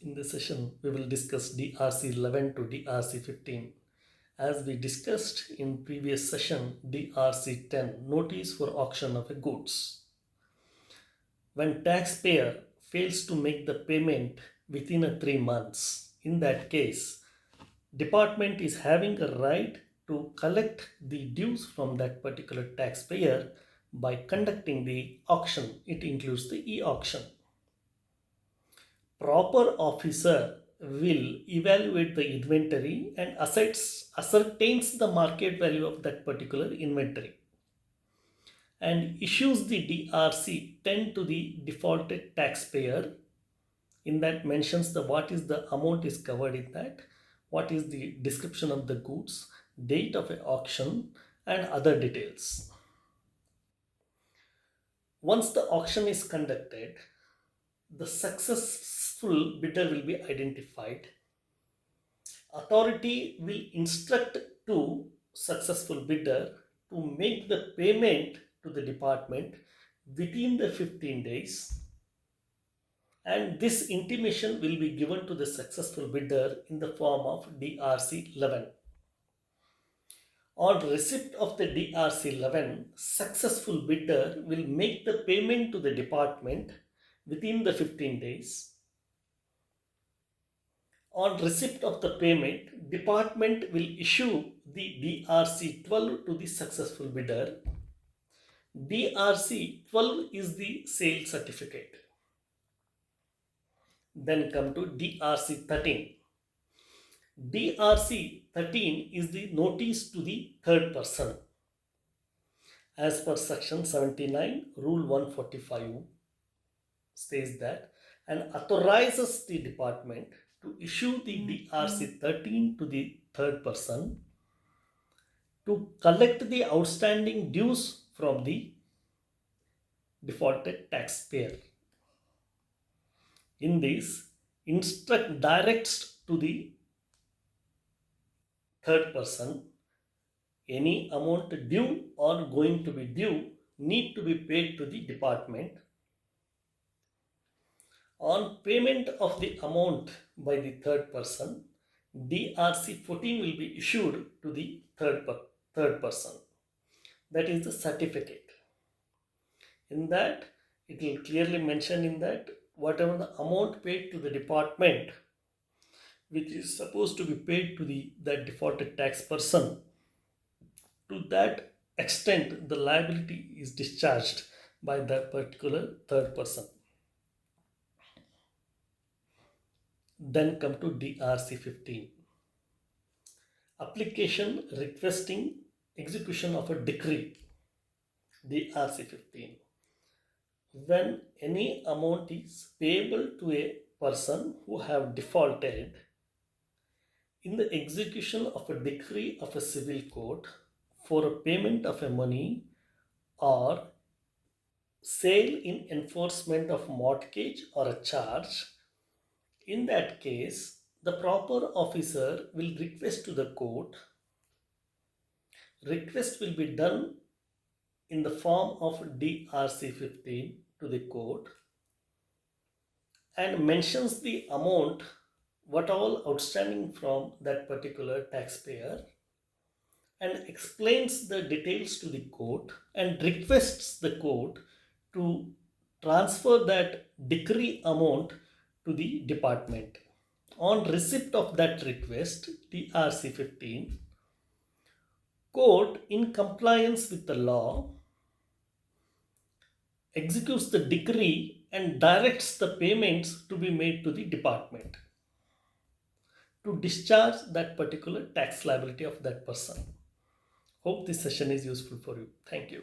In this session, we will discuss DRC 11 to DRC 15. As we discussed in previous session, DRC 10, Notice for Auction of Goods. When taxpayer fails to make the payment within 3 months, in that case, department is having a right to collect the dues from that particular taxpayer by conducting the auction. It includes the e-auction. Proper officer will evaluate the inventory and ascertains the market value of that particular inventory and issues the DRC 10 to the defaulted taxpayer. In that mentions the what is the amount is covered in that, what is the description of the goods, date of a auction and other details. Once the auction is conducted, the successful bidder will be identified. Authority will instruct to successful bidder to make the payment to the department within the 15 days, and this intimation will be given to the successful bidder in the form of DRC 11. On receipt of the DRC 11, successful bidder will make the payment to the department within the 15 days. On receipt of the payment, department will issue the DRC 12 to the successful bidder. DRC 12 is the sale certificate. Then come to DRC 13. DRC 13 is the notice to the third person. As per section 79, rule 145 says that and authorizes the department to issue the DRC 13 to the third person to collect the outstanding dues from the defaulted taxpayer. In this, directs to the third person any amount due or going to be due need to be paid to the department. On payment of the amount by the third person, DRC 14 will be issued to the third person. That is the certificate. In that, it will clearly mention in that whatever the amount paid to the department, which is supposed to be paid to that defaulted tax person, to that extent the liability is discharged by that particular third person. Then come to DRC 15. Application requesting execution of a decree. DRC 15. When any amount is payable to a person who have defaulted, in the execution of a decree of a civil court for a payment of a money or sale in enforcement of mortgage or a charge, in that case, the proper officer will request to the court. Request will be done in the form of DRC 15 to the court and mentions the amount, what all outstanding from that particular taxpayer, and explains the details to the court and requests the court to transfer that decree amount to the department. On receipt of that request, DRC 15, court in compliance with the law executes the decree and directs the payments to be made to the department to discharge that particular tax liability of that person. Hope this session is useful for you. Thank you.